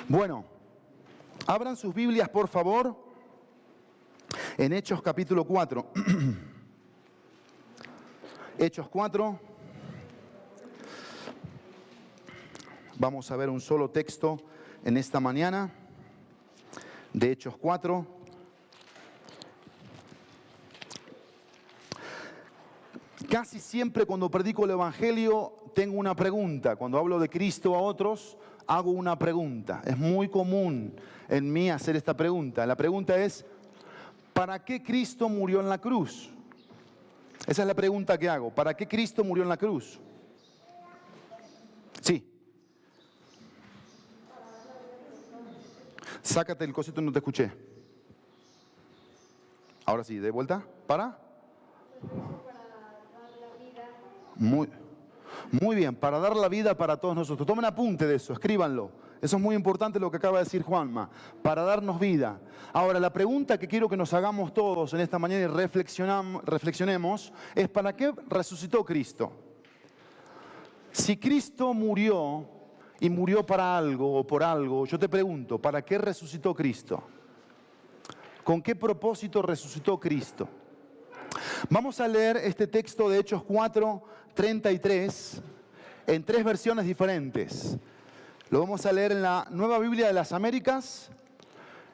Bueno, abran sus Biblias, por favor, en Hechos capítulo 4. Hechos 4. Vamos a ver un solo texto en esta mañana de Hechos 4. Casi siempre cuando predico el Evangelio tengo una pregunta. Cuando hablo de Cristo a otros, hago una pregunta. Es muy común en mí hacer esta pregunta. La pregunta es, ¿para qué Cristo murió en la cruz? Esa es la pregunta que hago. ¿Para qué Cristo murió en la cruz? Sí. Sácate el cosito, no te escuché. Ahora sí, de vuelta. ¿Para? Muy bien, para dar la vida para todos nosotros. Tomen apunte de eso, escríbanlo. Eso es muy importante lo que acaba de decir Juanma, para darnos vida. Ahora, la pregunta que quiero que nos hagamos todos en esta mañana y reflexionemos es ¿para qué resucitó Cristo? Si Cristo murió y murió para algo o por algo, yo te pregunto, ¿para qué resucitó Cristo? ¿Con qué propósito resucitó Cristo? Vamos a leer este texto de Hechos 4:33 en 3 versiones diferentes. Lo vamos a leer en la Nueva Biblia de las Américas,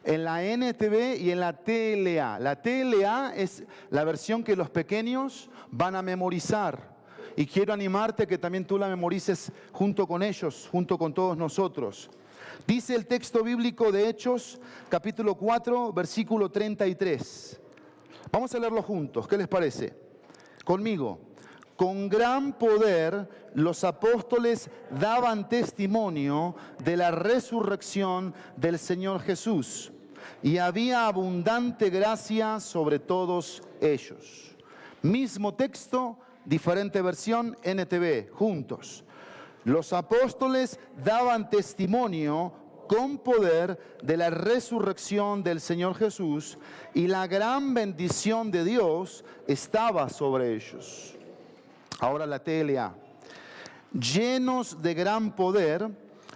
en la NTV y en la TLA. La TLA es la versión que los pequeños van a memorizar. Y quiero animarte a que también tú la memorices junto con ellos, junto con todos nosotros. Dice el texto bíblico de Hechos, capítulo 4, versículo 33. Vamos a leerlo juntos, ¿qué les parece? Conmigo. Con gran poder los apóstoles daban testimonio de la resurrección del Señor Jesús, y había abundante gracia sobre todos ellos. Mismo texto, diferente versión, NTV, juntos. Los apóstoles daban testimonio con poder de la resurrección del Señor Jesús, y la gran bendición de Dios estaba sobre ellos. Ahora la TLA. Llenos de gran poder,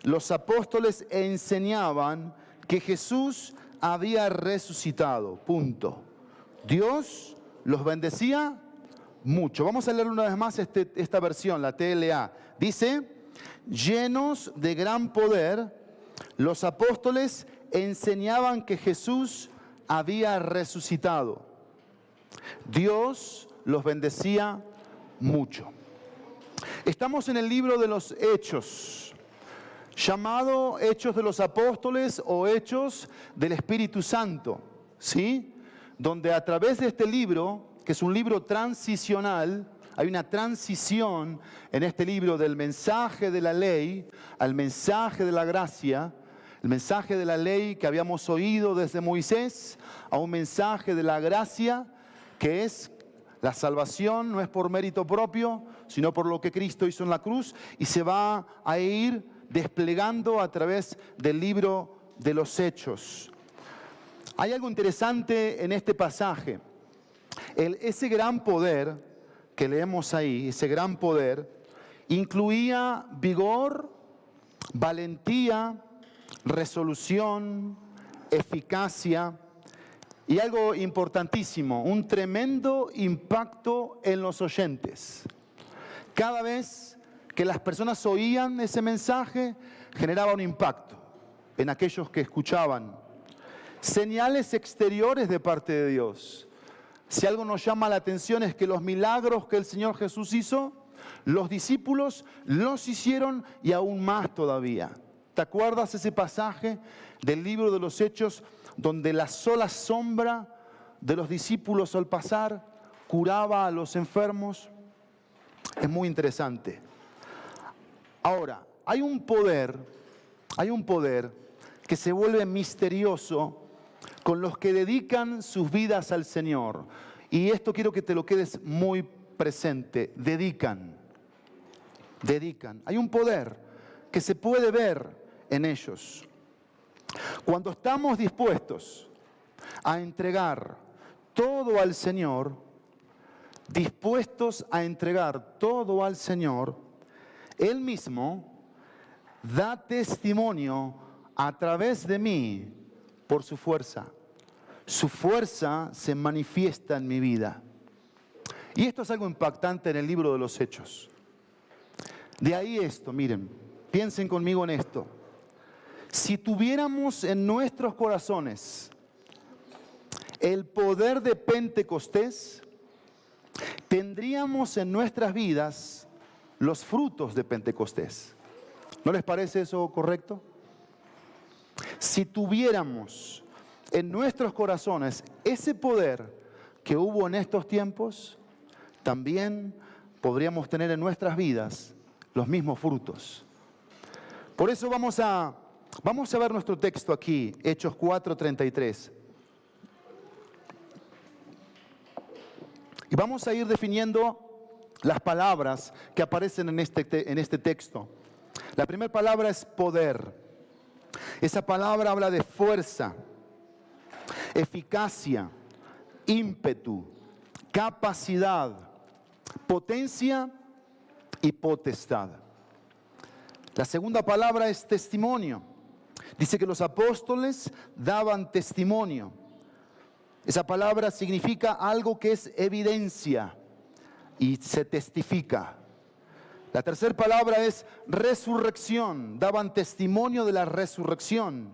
los apóstoles enseñaban que Jesús había resucitado. Punto. Dios los bendecía mucho. Vamos a leer una vez más esta versión, la TLA. Dice, llenos de gran poder, los apóstoles enseñaban que Jesús había resucitado. Dios los bendecía mucho. Estamos en el libro de los Hechos, llamado Hechos de los Apóstoles o Hechos del Espíritu Santo, ¿sí? Donde a través de este libro, que es un libro transicional, hay una transición en este libro del mensaje de la ley al mensaje de la gracia, el mensaje de la ley que habíamos oído desde Moisés a un mensaje de la gracia que es la salvación, no es por mérito propio, sino por lo que Cristo hizo en la cruz, y se va a ir desplegando a través del libro de los Hechos. Hay algo interesante en este pasaje. Ese gran poder que leemos ahí, ese gran poder, incluía vigor, valentía, resolución, eficacia y algo importantísimo, un tremendo impacto en los oyentes. Cada vez que las personas oían ese mensaje, generaba un impacto en aquellos que escuchaban. Señales exteriores de parte de Dios. Si algo nos llama la atención es que los milagros que el Señor Jesús hizo, los discípulos los hicieron y aún más todavía. ¿Te acuerdas ese pasaje del libro de los Hechos donde la sola sombra de los discípulos al pasar curaba a los enfermos? Es muy interesante. Ahora, hay un poder que se vuelve misterioso con los que dedican sus vidas al Señor. Y esto quiero que te lo quedes muy presente. Dedican. Hay un poder que se puede ver en ellos. Cuando estamos dispuestos a entregar todo al Señor, Él mismo da testimonio a través de mí por su fuerza. Su fuerza se manifiesta en mi vida. Y esto es algo impactante en el libro de los Hechos. De ahí esto, miren, piensen conmigo en esto. Si tuviéramos en nuestros corazones el poder de Pentecostés, tendríamos en nuestras vidas los frutos de Pentecostés. ¿No les parece eso correcto? Si tuviéramos en nuestros corazones ese poder que hubo en estos tiempos, también podríamos tener en nuestras vidas los mismos frutos. Por eso vamos a ver nuestro texto aquí, Hechos 4:33. Y vamos a ir definiendo las palabras que aparecen en este texto. La primera palabra es poder. Esa palabra habla de fuerza, eficacia, ímpetu, capacidad, potencia y potestad. La segunda palabra es testimonio. Dice que los apóstoles daban testimonio. Esa palabra significa algo que es evidencia y se testifica. La tercera palabra es resurrección. Daban testimonio de la resurrección.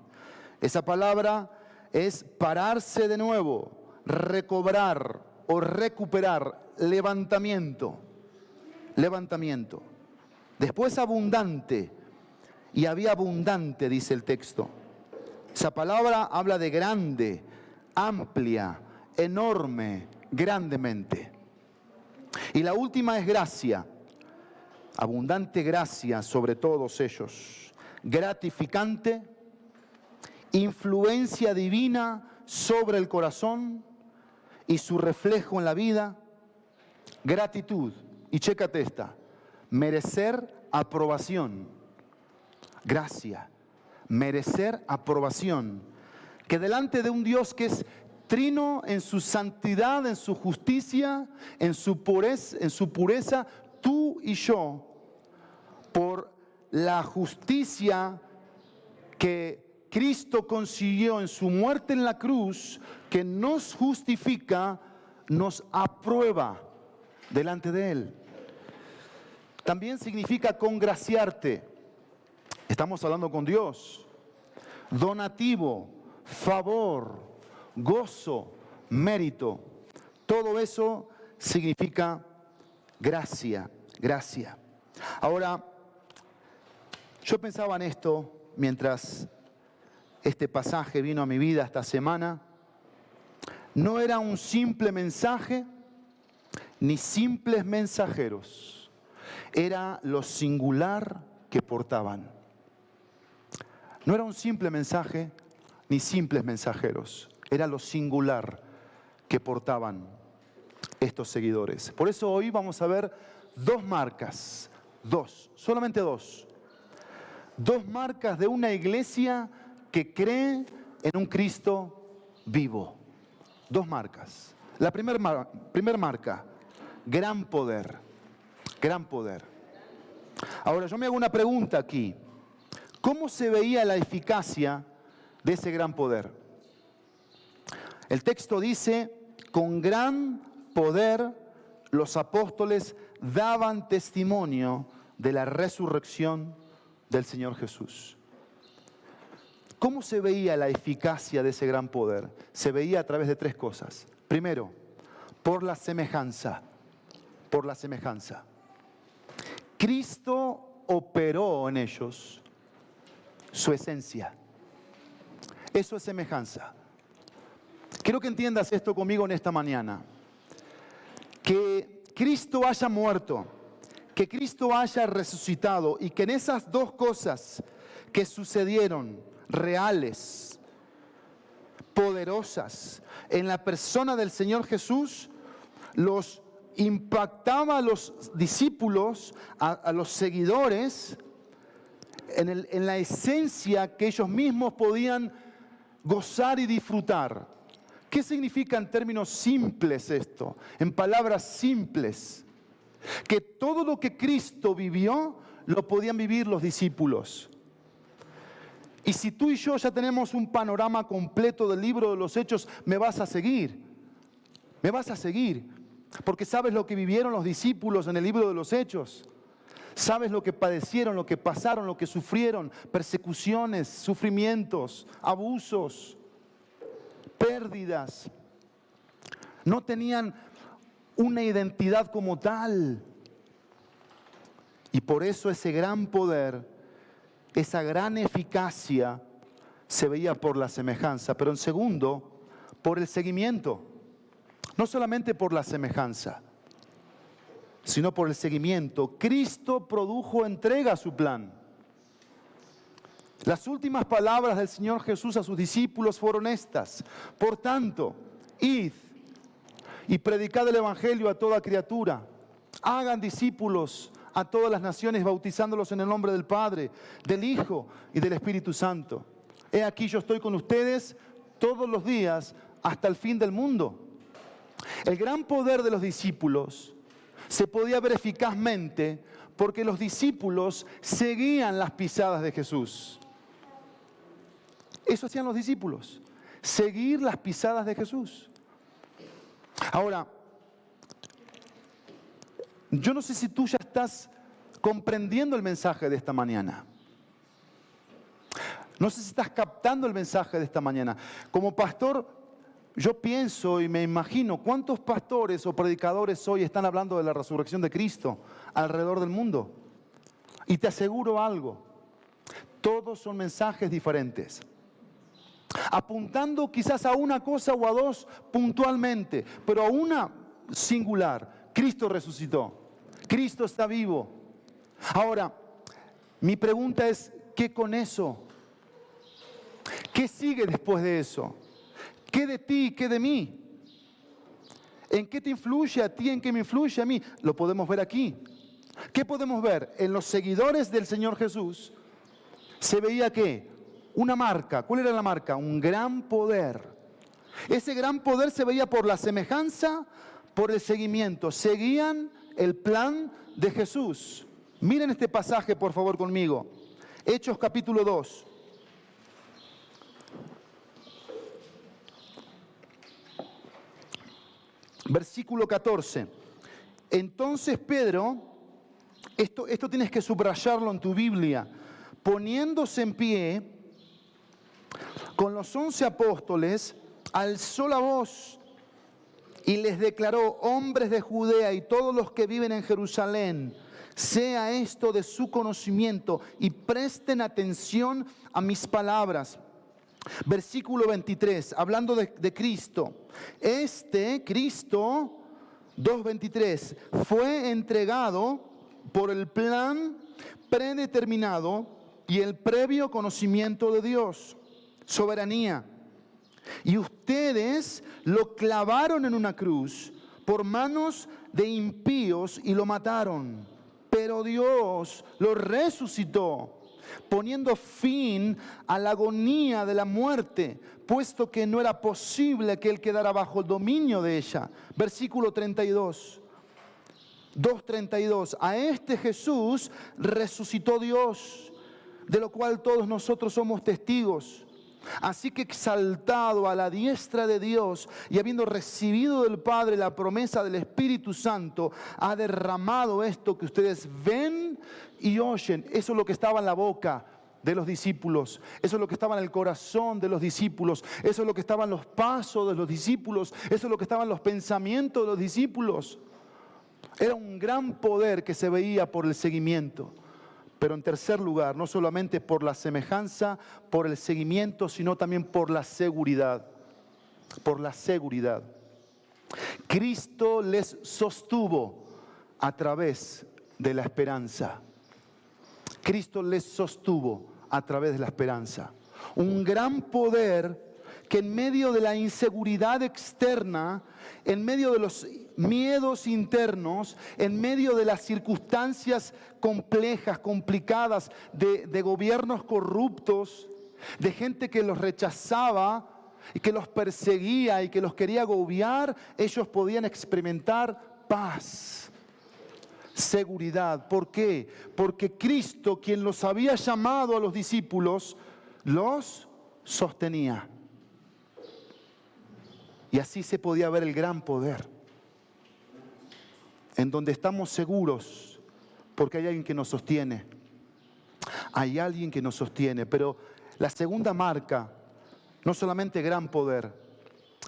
Esa palabra es pararse de nuevo, recobrar o recuperar, levantamiento. Levantamiento. Después abundante. Y había abundante, dice el texto. Esa palabra habla de grande, amplia, enorme, grandemente. Y la última es gracia. Abundante gracia sobre todos ellos. Gratificante, influencia divina sobre el corazón y su reflejo en la vida. Gratitud. Y chécate esta. Merecer aprobación. Gracia. Merecer aprobación. Que delante de un Dios que es trino en su santidad, en su justicia, en su pureza, tú y yo, por la justicia que Cristo consiguió en su muerte en la cruz, que nos justifica, nos aprueba delante de Él. También significa congraciarte. Estamos hablando con Dios. Donativo, favor, gozo, mérito. Todo eso significa gracia, gracia. Ahora, yo pensaba en esto mientras este pasaje vino a mi vida esta semana. No era un simple mensaje, ni simples mensajeros. Era lo singular que portaban. No era un simple mensaje, ni simples mensajeros. Era lo singular que portaban estos seguidores. Por eso hoy vamos a ver dos marcas. Solamente dos. Dos marcas de una iglesia que cree en un Cristo vivo. Dos marcas. La primera marca, gran poder. Gran poder. Ahora yo me hago una pregunta aquí. ¿Cómo se veía la eficacia de ese gran poder? El texto dice, con gran poder los apóstoles daban testimonio de la resurrección del Señor Jesús. ¿Cómo se veía la eficacia de ese gran poder? Se veía a través de tres cosas. Primero, por la semejanza. Por la semejanza. Cristo operó en ellos su esencia. Eso es semejanza. Quiero que entiendas esto conmigo en esta mañana. Que Cristo haya muerto, que Cristo haya resucitado y que en esas dos cosas que sucedieron, reales, poderosas, en la persona del Señor Jesús, los impactaba a los discípulos, a los seguidores, en la esencia que ellos mismos podían gozar y disfrutar. ¿Qué significa en términos simples esto? En palabras simples. Que todo lo que Cristo vivió, lo podían vivir los discípulos. Y si tú y yo ya tenemos un panorama completo del libro de los Hechos, me vas a seguir. Me vas a seguir. Porque sabes lo que vivieron los discípulos en el libro de los Hechos. Sabes lo que padecieron, lo que pasaron, lo que sufrieron. Persecuciones, sufrimientos, abusos, pérdidas. No tenían una identidad como tal. Y por eso ese gran poder, esa gran eficacia se veía por la semejanza, pero en segundo, por el seguimiento. No solamente por la semejanza, sino por el seguimiento. Cristo produjo entrega a su plan. Las últimas palabras del Señor Jesús a sus discípulos fueron estas: por tanto, id y predicad el Evangelio a toda criatura. Hagan discípulos a todas las naciones, bautizándolos en el nombre del Padre, del Hijo y del Espíritu Santo. He aquí, yo estoy con ustedes todos los días hasta el fin del mundo. El gran poder de los discípulos se podía ver eficazmente porque los discípulos seguían las pisadas de Jesús. Eso hacían los discípulos, seguir las pisadas de Jesús. Ahora, yo no sé si tú ya estás comprendiendo el mensaje de esta mañana. No sé si estás captando el mensaje de esta mañana. Como pastor, yo pienso y me imagino cuántos pastores o predicadores hoy están hablando de la resurrección de Cristo alrededor del mundo. Y te aseguro algo, todos son mensajes diferentes, apuntando quizás a una cosa o a dos puntualmente, pero a una singular: Cristo resucitó, Cristo está vivo. Ahora, mi pregunta es, ¿qué con eso? ¿Qué sigue después de eso? ¿Qué de ti, qué de mí? ¿En qué te influye a ti, en qué me influye a mí? Lo podemos ver aquí. ¿Qué podemos ver? En los seguidores del Señor Jesús se veía ¿qué? Una marca. ¿Cuál era la marca? Un gran poder. Ese gran poder se veía por la semejanza, por el seguimiento. Seguían el plan de Jesús. Miren este pasaje, por favor, conmigo. Hechos capítulo 2. Versículo 14. Entonces Pedro, esto tienes que subrayarlo en tu Biblia, poniéndose en pie con los 11 apóstoles, alzó la voz y les declaró: hombres de Judea y todos los que viven en Jerusalén, sea esto de su conocimiento y presten atención a mis palabras. Versículo 23, hablando de Cristo. Cristo, 2:23, fue entregado por el plan predeterminado y el previo conocimiento de Dios, soberanía. Y ustedes lo clavaron en una cruz por manos de impíos y lo mataron. Pero Dios lo resucitó, poniendo fin a la agonía de la muerte, puesto que no era posible que él quedara bajo el dominio de ella. Versículo 32. 2:32. A este Jesús resucitó Dios, de lo cual todos nosotros somos testigos. Así que, exaltado a la diestra de Dios y habiendo recibido del Padre la promesa del Espíritu Santo, ha derramado esto que ustedes ven y oyen. Eso es lo que estaba en la boca de los discípulos. Eso es lo que estaba en el corazón de los discípulos. Eso es lo que estaba en los pasos de los discípulos. Eso es lo que estaba en los pensamientos de los discípulos. Era un gran poder que se veía por el seguimiento. Pero en tercer lugar, no solamente por la semejanza, por el seguimiento, sino también por la seguridad. Por la seguridad. Cristo les sostuvo a través de la esperanza. Cristo les sostuvo a través de la esperanza. Un gran poder que en medio de la inseguridad externa, en medio de los miedos internos, en medio de las circunstancias complejas, complicadas, de gobiernos corruptos, de gente que los rechazaba y que los perseguía y que los quería agobiar, ellos podían experimentar paz, seguridad. ¿Por qué? Porque Cristo, quien los había llamado a los discípulos, los sostenía. Y así se podía ver el gran poder, en donde estamos seguros porque hay alguien que nos sostiene. Hay alguien que nos sostiene. Pero la segunda marca, no solamente gran poder,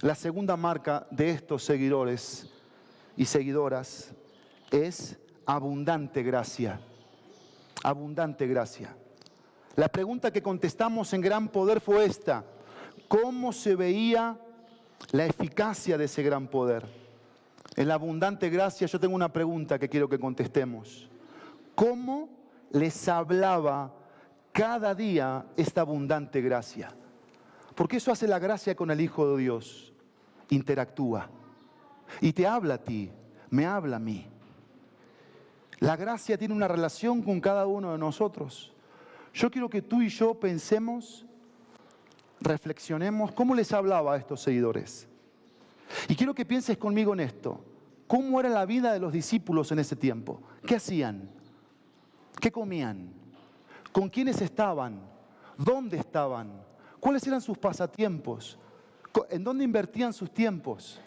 la segunda marca de estos seguidores y seguidoras es abundante gracia. Abundante gracia. La pregunta que contestamos en gran poder fue esta: ¿cómo se veía la eficacia de ese gran poder? En la abundante gracia yo tengo una pregunta que quiero que contestemos. ¿Cómo les hablaba cada día esta abundante gracia? Porque eso hace la gracia con el Hijo de Dios. Interactúa. Y te habla a ti, me habla a mí. La gracia tiene una relación con cada uno de nosotros. Yo quiero que tú y yo pensemos, reflexionemos, ¿cómo les hablaba a estos seguidores? Y quiero que pienses conmigo en esto. ¿Cómo era la vida de los discípulos en ese tiempo? ¿Qué hacían? ¿Qué comían? ¿Con quiénes estaban? ¿Dónde estaban? ¿Cuáles eran sus pasatiempos? ¿En dónde invertían sus tiempos?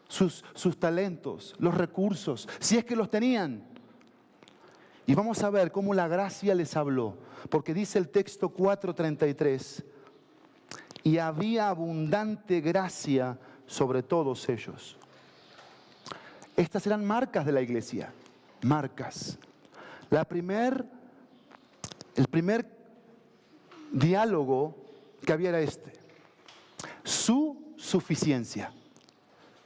Sus talentos, los recursos, si es que los tenían. Y vamos a ver cómo la gracia les habló. Porque dice el texto 4:33, y había abundante gracia sobre todos ellos. Estas eran marcas de la iglesia. Marcas. El primer diálogo que había era este: su suficiencia.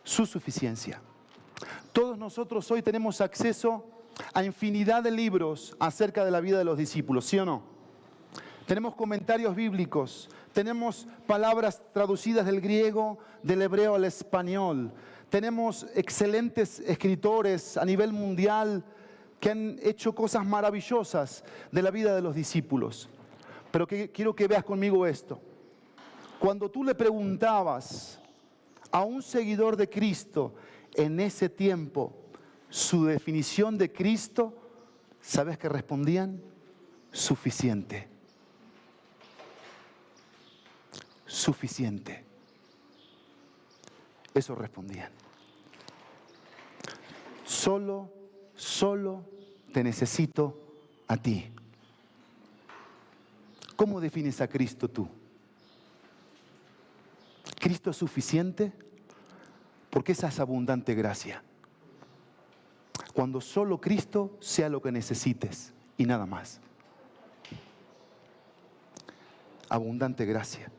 Su suficiencia. Todos nosotros hoy tenemos acceso a infinidad de libros acerca de la vida de los discípulos, ¿sí o no? Tenemos comentarios bíblicos, tenemos palabras traducidas del griego, del hebreo al español, tenemos excelentes escritores a nivel mundial que han hecho cosas maravillosas de la vida de los discípulos. Pero quiero que veas conmigo esto. Cuando tú le preguntabas a un seguidor de Cristo en ese tiempo su definición de Cristo, ¿sabes qué respondían? Suficiente. Suficiente. Eso respondían. Solo te necesito a ti. ¿Cómo defines a Cristo tú? ¿Cristo es suficiente? Porque esa es abundante gracia. Cuando solo Cristo sea lo que necesites y nada más. Abundante gracia.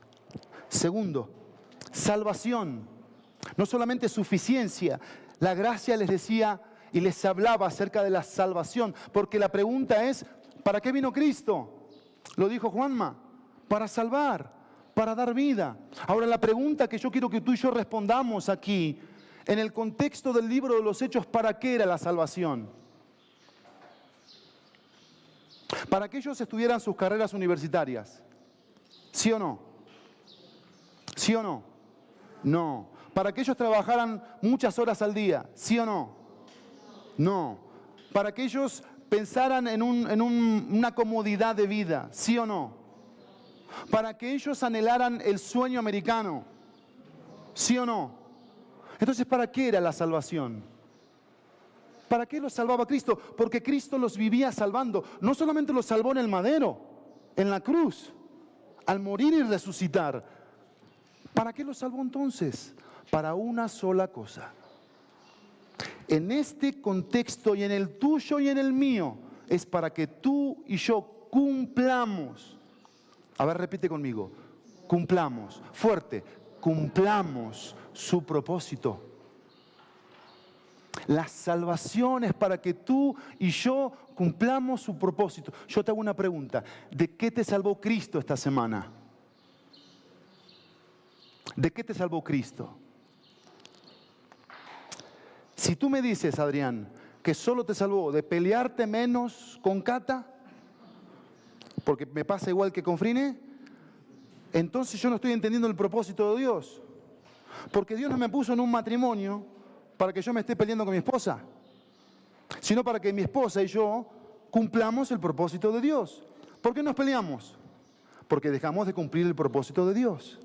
Segundo, salvación. No solamente suficiencia. La gracia les decía y les hablaba acerca de la salvación. Porque la pregunta es, ¿para qué vino Cristo? Lo dijo Juanma. Para salvar, para dar vida. Ahora la pregunta que yo quiero que tú y yo respondamos aquí, en el contexto del libro de los Hechos, ¿para qué era la salvación? Para que ellos estudiaran sus carreras universitarias. ¿Sí o no? ¿Sí o no? No. Para que ellos trabajaran muchas horas al día. ¿Sí o no? No. Para que ellos pensaran en una comodidad de vida. ¿Sí o no? Para que ellos anhelaran el sueño americano. ¿Sí o no? Entonces, ¿para qué era la salvación? ¿Para qué los salvaba Cristo? Porque Cristo los vivía salvando. No solamente los salvó en el madero, en la cruz, al morir y resucitar. ¿Para qué los salvó entonces? Para una sola cosa. En este contexto y en el tuyo y en el mío, es para que tú y yo cumplamos. A ver, repite conmigo. Cumplamos. Fuerte. Cumplamos su propósito. La salvación es para que tú y yo cumplamos su propósito. Yo te hago una pregunta. ¿De qué te salvó Cristo esta semana? ¿De qué te salvó Cristo? Si tú me dices, Adrián, que solo te salvó de pelearte menos con Cata, porque me pasa igual que con Frine, entonces yo no estoy entendiendo el propósito de Dios. Porque Dios no me puso en un matrimonio para que yo me esté peleando con mi esposa, sino para que mi esposa y yo cumplamos el propósito de Dios. ¿Por qué nos peleamos? porque dejamos de cumplir el propósito de Dios.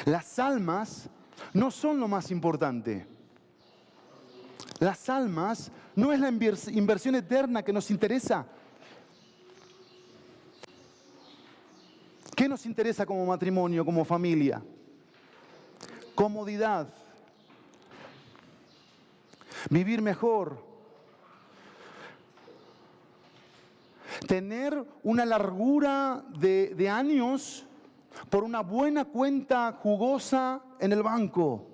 Las almas no son lo más importante. Las almas no es la inversión eterna que nos interesa. ¿Qué nos interesa como matrimonio, como familia? Comodidad. Vivir mejor. Tener una largura de años por una buena cuenta jugosa en el banco.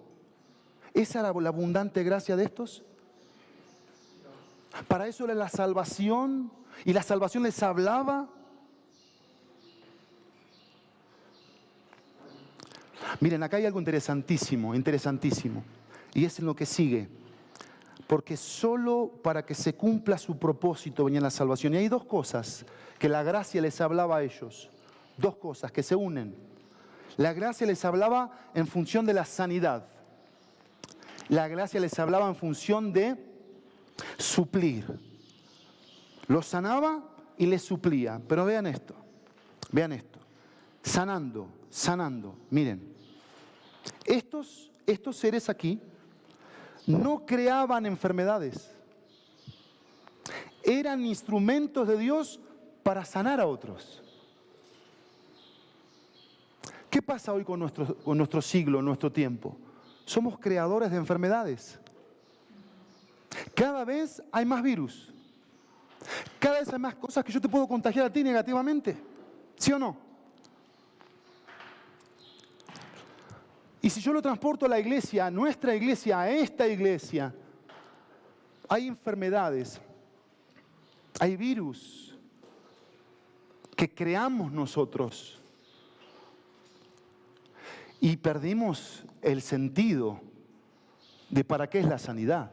¿Esa era la abundante gracia de estos? Para eso era la salvación, y la salvación les hablaba. Miren, acá hay algo interesantísimo, y es en lo que sigue. Porque solo para que se cumpla su propósito venía la salvación. Y hay dos cosas que la gracia les hablaba a ellos. Dos cosas que se unen. La gracia les hablaba en función de la sanidad. La gracia les hablaba en función de suplir. Los sanaba y les suplía. Pero vean esto. Sanando. Miren. Estos seres aquí no creaban enfermedades. Eran instrumentos de Dios para sanar a otros. ¿Qué pasa hoy con nuestro siglo, nuestro tiempo? Somos creadores de enfermedades. Cada vez hay más virus. Cada vez hay más cosas que yo te puedo contagiar a ti negativamente. ¿Sí o no? Y si yo lo transporto a la iglesia, a nuestra iglesia, a esta iglesia, hay enfermedades, hay virus que creamos nosotros y perdimos el sentido de para qué es la sanidad.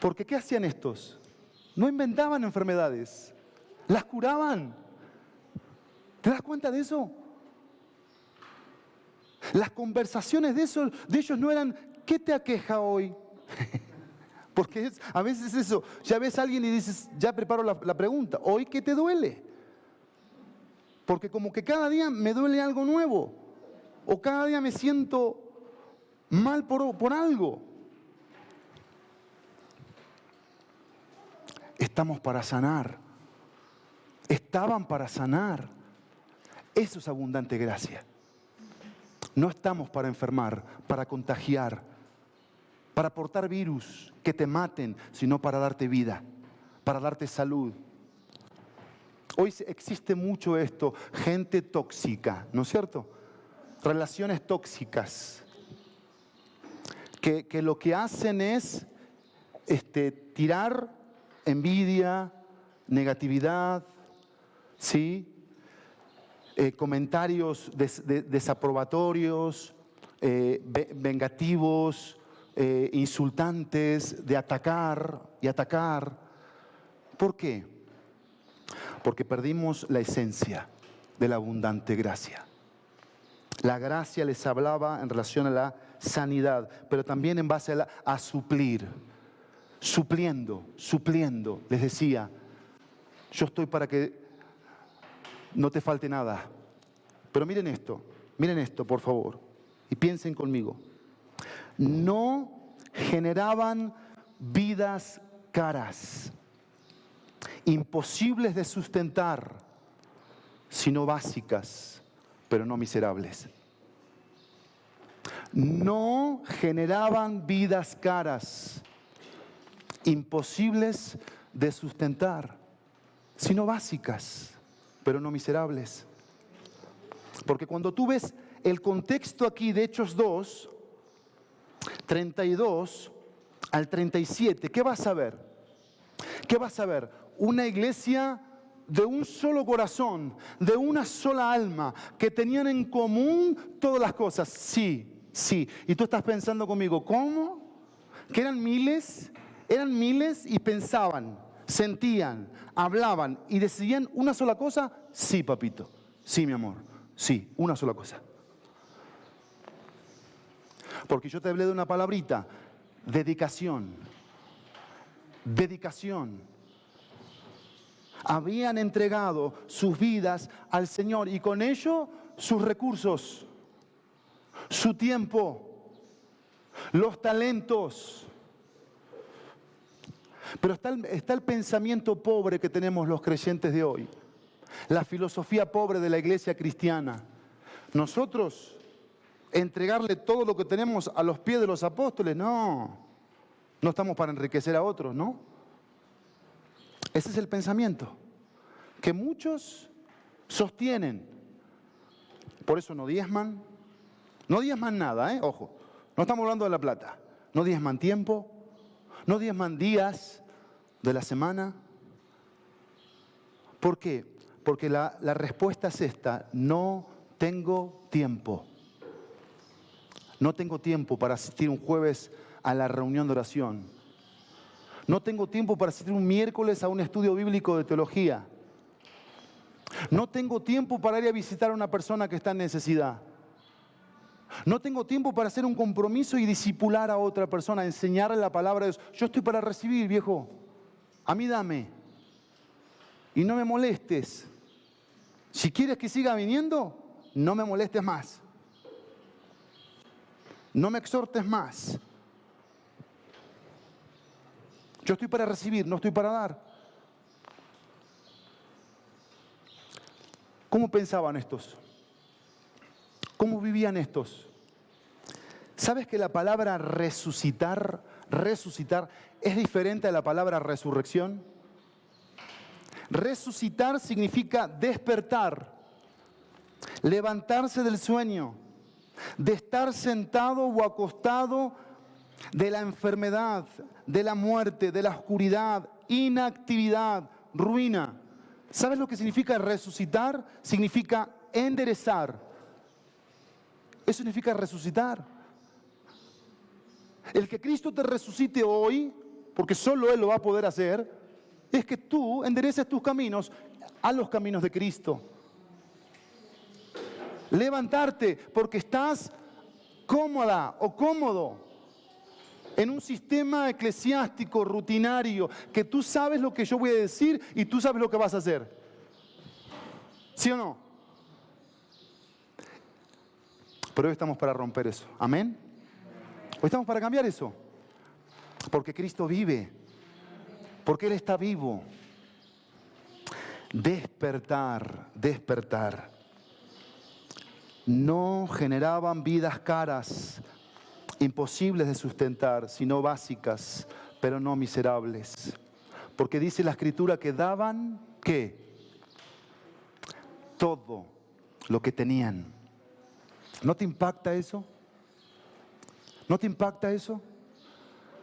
Porque ¿qué hacían estos? No inventaban enfermedades, las curaban. ¿Te das cuenta de eso? Las conversaciones de ellos no eran ¿qué te aqueja hoy? Porque a veces es eso, ya ves a alguien y dices, ya preparo la pregunta, ¿hoy qué te duele? Porque como que cada día me duele algo nuevo, o cada día me siento mal por algo. Estamos para sanar, estaban para sanar. Eso es abundante gracia. No estamos para enfermar, para contagiar, para portar virus que te maten, sino para darte vida, para darte salud. Hoy existe mucho esto, gente tóxica, ¿no es cierto? Relaciones tóxicas, que lo que hacen es tirar envidia, negatividad, ¿sí? Comentarios desaprobatorios, vengativos, insultantes, de atacar y atacar. ¿Por qué? Porque perdimos la esencia de la abundante gracia. La gracia les hablaba en relación a la sanidad, pero también en base a suplir, supliendo. Les decía, yo estoy para que no te falte nada. Pero miren esto, por favor, y piensen conmigo. No generaban vidas caras, imposibles de sustentar, sino básicas, pero no miserables. No generaban vidas caras, imposibles de sustentar, sino básicas, pero no miserables. Porque cuando tú ves el contexto aquí de Hechos 2, 32 al 37, ¿qué vas a ver? ¿Qué vas a ver? Una iglesia de un solo corazón, de una sola alma, que tenían en común todas las cosas. Sí. Y tú estás pensando conmigo, ¿cómo? Que eran miles y pensaban, sentían, hablaban y decidían una sola cosa. Sí, papito. Sí, mi amor. Sí, una sola cosa. Porque yo te hablé de una palabrita, dedicación. Habían entregado sus vidas al Señor y con ello sus recursos, su tiempo, los talentos. Pero está el pensamiento pobre que tenemos los creyentes de hoy, la filosofía pobre de la iglesia cristiana. Nosotros entregarle todo lo que tenemos a los pies de los apóstoles, no estamos para enriquecer a otros, ¿no? Ese es el pensamiento que muchos sostienen. Por eso no diezman nada, ojo, no estamos hablando de la plata, no diezman tiempo, no diezman días de la semana. ¿Por qué? Porque la respuesta es esta: no tengo tiempo. No tengo tiempo para asistir un jueves a la reunión de oración. No tengo tiempo para asistir un miércoles a un estudio bíblico de teología. No tengo tiempo para ir a visitar a una persona que está en necesidad. No tengo tiempo para hacer un compromiso y discipular a otra persona, enseñarle la palabra de Dios. Yo estoy para recibir, viejo. A mí dame. Y no me molestes. Si quieres que siga viniendo, no me molestes más. No me exhortes más. Yo estoy para recibir, no estoy para dar. ¿Cómo pensaban estos? ¿Cómo vivían estos? ¿Sabes que la palabra resucitar es diferente a la palabra resurrección? Resucitar significa despertar, levantarse del sueño, de estar sentado o acostado, de la enfermedad, de la muerte, de la oscuridad, inactividad, ruina. ¿Sabes lo que significa resucitar? Significa enderezar. Eso significa resucitar. El que Cristo te resucite hoy, porque solo Él lo va a poder hacer, es que tú endereces tus caminos a los caminos de Cristo. Levantarte porque estás cómoda o cómodo en un sistema eclesiástico rutinario, que tú sabes lo que yo voy a decir y tú sabes lo que vas a hacer. ¿Sí o no? Pero hoy estamos para romper eso. ¿Amén? Hoy estamos para cambiar eso. Porque Cristo vive. Porque Él está vivo. Despertar. No generaban vidas caras, imposibles de sustentar, sino básicas, pero no miserables. Porque dice la Escritura que daban, ¿qué? Todo lo que tenían. ¿No te impacta eso? ¿No te impacta eso?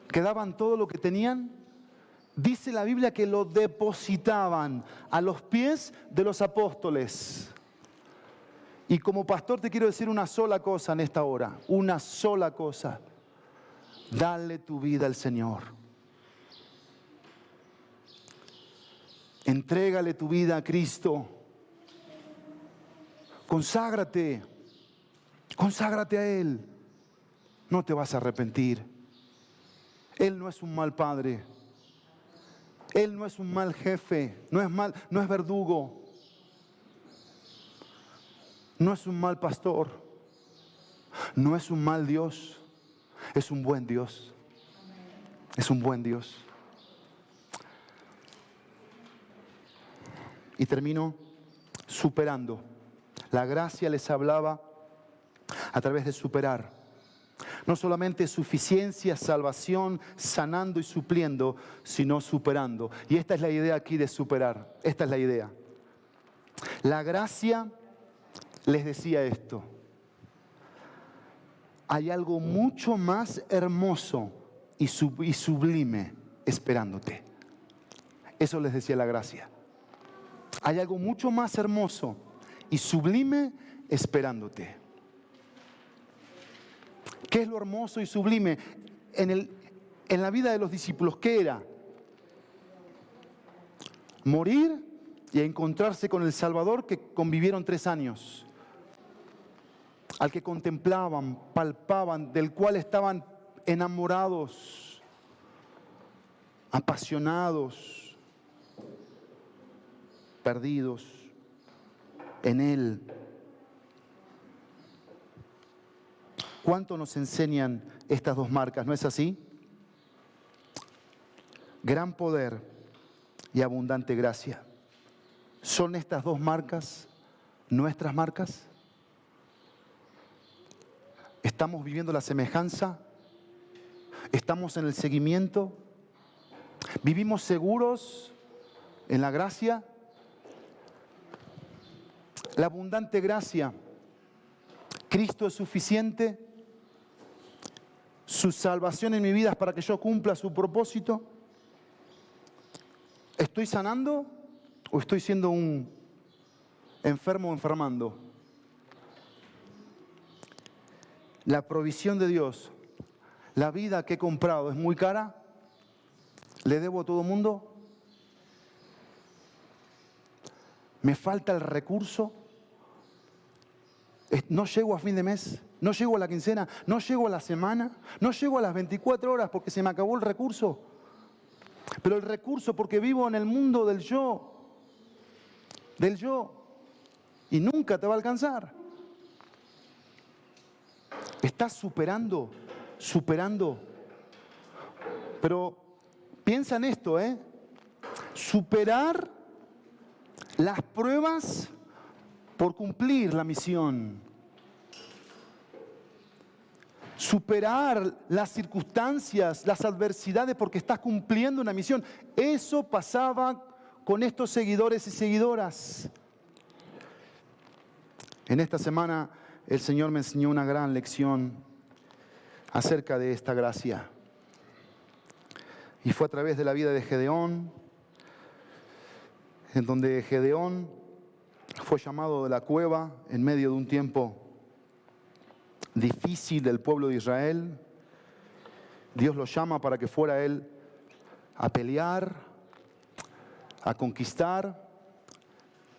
¿Que daban todo lo que tenían? Dice la Biblia que lo depositaban a los pies de los apóstoles. Y como pastor te quiero decir una sola cosa en esta hora, una sola cosa. Dale tu vida al Señor. Entrégale tu vida a Cristo. Conságrate a Él. No te vas a arrepentir. Él no es un mal padre. Él no es un mal jefe. No es verdugo. No es un mal pastor. No es un mal Dios. Es un buen Dios. Es un buen Dios. Y termino superando. La gracia les hablaba a través de superar. No solamente suficiencia, salvación, sanando y supliendo, sino superando. Y esta es la idea aquí de superar. Esta es la idea. La gracia les decía esto: hay algo mucho más hermoso y sublime esperándote. Eso les decía la gracia. Hay algo mucho más hermoso y sublime esperándote. ¿Qué es lo hermoso y sublime en la vida de los discípulos? ¿Qué era? Morir y encontrarse con el Salvador que convivieron 3 años. Al que contemplaban, palpaban, del cual estaban enamorados, apasionados. perdidos en Él. ¿Cuánto nos enseñan estas dos marcas? ¿No es así? Gran poder y abundante gracia. ¿Son estas dos marcas nuestras marcas? ¿Estamos viviendo la semejanza? ¿Estamos en el seguimiento? ¿Vivimos seguros en la gracia? La abundante gracia. Cristo es suficiente. Su salvación en mi vida es para que yo cumpla su propósito. ¿Estoy sanando o estoy siendo un enfermo enfermando? La provisión de Dios. La vida que he comprado es muy cara. ¿Le debo a todo el mundo? ¿Me falta el recurso? ¿No llego a fin de mes? ¿No llego a la quincena? ¿No llego a la semana? ¿No llego a las 24 horas porque se me acabó el recurso? Pero el recurso porque vivo en el mundo del yo. Del yo. Y nunca te va a alcanzar. Estás superando. Pero piensa en esto, superar las pruebas por cumplir la misión. Superar las circunstancias, las adversidades porque estás cumpliendo una misión. Eso pasaba con estos seguidores y seguidoras. En esta semana el Señor me enseñó una gran lección acerca de esta gracia. Y fue a través de la vida de Gedeón, en donde Gedeón fue llamado de la cueva en medio de un tiempo difícil del pueblo de Israel. Dios lo llama para que fuera él a pelear, a conquistar,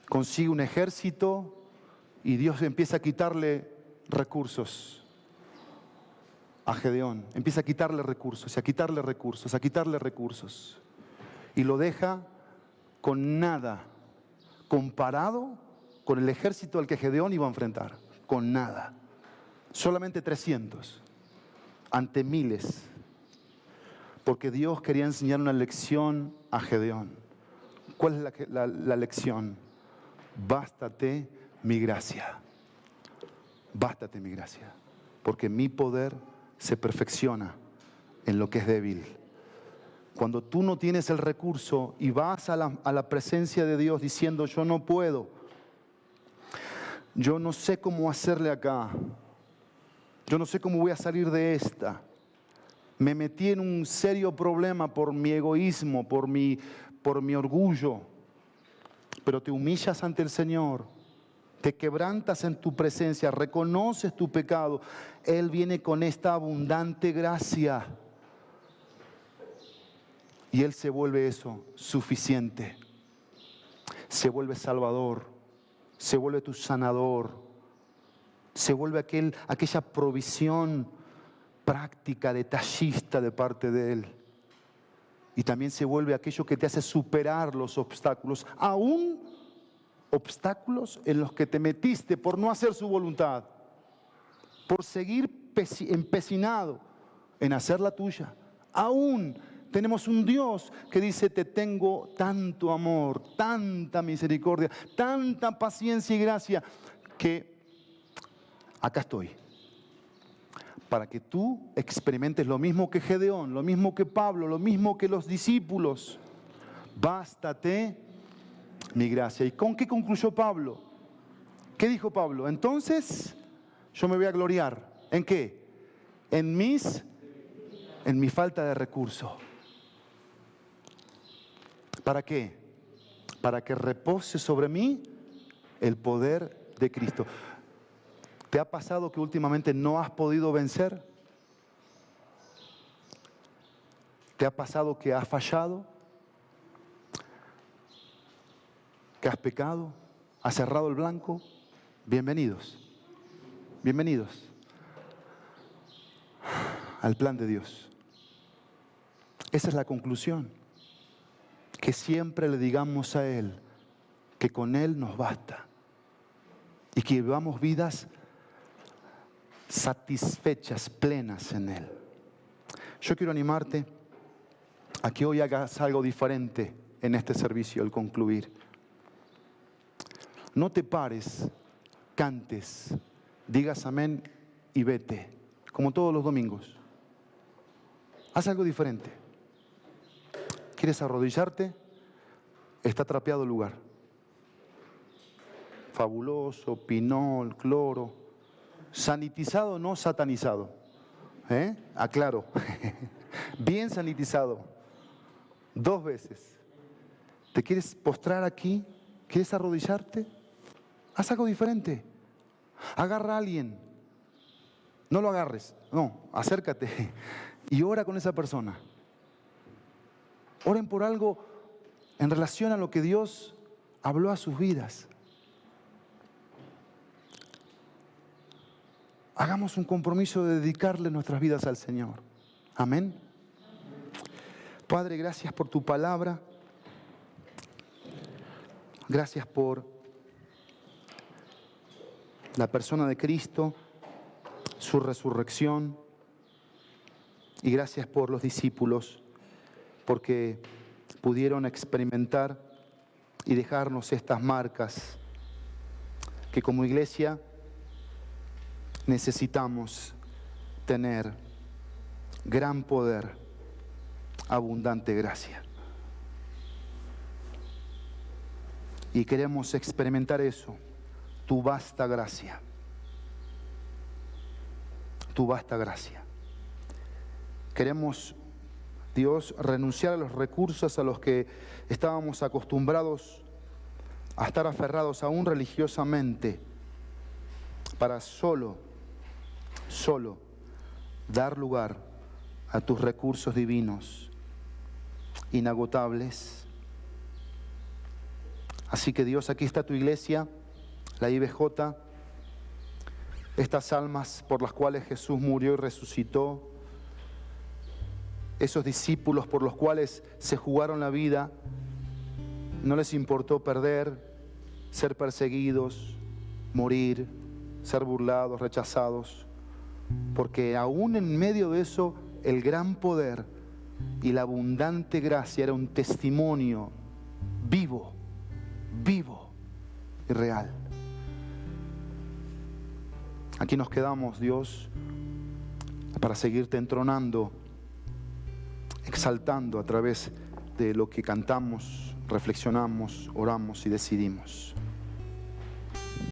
consigue un ejército y Dios empieza a quitarle recursos a Gedeón. Empieza a quitarle recursos, a quitarle recursos, a quitarle recursos. Y lo deja con nada, comparado con el ejército al que Gedeón iba a enfrentar. Con nada. Solamente 300 ante miles. Porque Dios quería enseñar una lección a Gedeón. ¿Cuál es la lección? Bástate mi gracia. Bástate mi gracia. Porque mi poder se perfecciona en lo que es débil. Cuando tú no tienes el recurso y vas a la presencia de Dios diciendo yo no puedo, yo no sé cómo hacerle acá, yo no sé cómo voy a salir de esta, me metí en un serio problema por mi egoísmo, por mi orgullo, pero te humillas ante el Señor, te quebrantas en tu presencia, reconoces tu pecado, Él viene con esta abundante gracia. Y Él se vuelve eso, suficiente. Se vuelve salvador, se vuelve tu sanador, se vuelve aquella provisión práctica, detallista de parte de Él. Y también se vuelve aquello que te hace superar los obstáculos, aún obstáculos en los que te metiste por no hacer su voluntad, por seguir empecinado en hacer la tuya. Aún tenemos un Dios que dice, te tengo tanto amor, tanta misericordia, tanta paciencia y gracia, que acá estoy. Para que tú experimentes lo mismo que Gedeón, lo mismo que Pablo, lo mismo que los discípulos. Bástate mi gracia. ¿Y con qué concluyó Pablo? ¿Qué dijo Pablo? Entonces, yo me voy a gloriar. ¿En qué? En mi falta de recursos. ¿Para qué? Para que repose sobre mí el poder de Cristo. ¿Te ha pasado que últimamente no has podido vencer? ¿Te ha pasado que has fallado? ¿Que has pecado? ¿Has cerrado el blanco? Bienvenidos. Bienvenidos al plan de Dios. Esa es la conclusión. Que siempre le digamos a Él, que con Él nos basta y que vivamos vidas satisfechas, plenas en Él. Yo quiero animarte a que hoy hagas algo diferente en este servicio al concluir. No te pares, cantes, digas amén y vete, como todos los domingos. Haz algo diferente. ¿Quieres arrodillarte? Está trapeado el lugar. Fabuloso, pinol, cloro. Sanitizado, no satanizado. Aclaro. Bien sanitizado. 2 veces. ¿Te quieres postrar aquí? ¿Quieres arrodillarte? Haz algo diferente. Agarra a alguien. No lo agarres. No, acércate y ora con esa persona. Oren por algo en relación a lo que Dios habló a sus vidas. Hagamos un compromiso de dedicarle nuestras vidas al Señor. Amén. Padre, gracias por tu palabra. Gracias por la persona de Cristo, su resurrección. Y gracias por los discípulos, porque pudieron experimentar y dejarnos estas marcas que como iglesia necesitamos tener. Gran poder, abundante gracia. Y queremos experimentar eso, tu vasta gracia. Tu vasta gracia. Queremos, Dios, renunciar a los recursos a los que estábamos acostumbrados a estar aferrados aún religiosamente, para solo dar lugar a tus recursos divinos, inagotables. Así que Dios, aquí está tu iglesia, la IBJ, estas almas por las cuales Jesús murió y resucitó, esos discípulos por los cuales se jugaron la vida, no les importó perder, ser perseguidos, morir, ser burlados, rechazados, porque aún en medio de eso, el gran poder y la abundante gracia era un testimonio vivo y real. Aquí nos quedamos, Dios, para seguirte entronando, exaltando a través de lo que cantamos, reflexionamos, oramos y decidimos.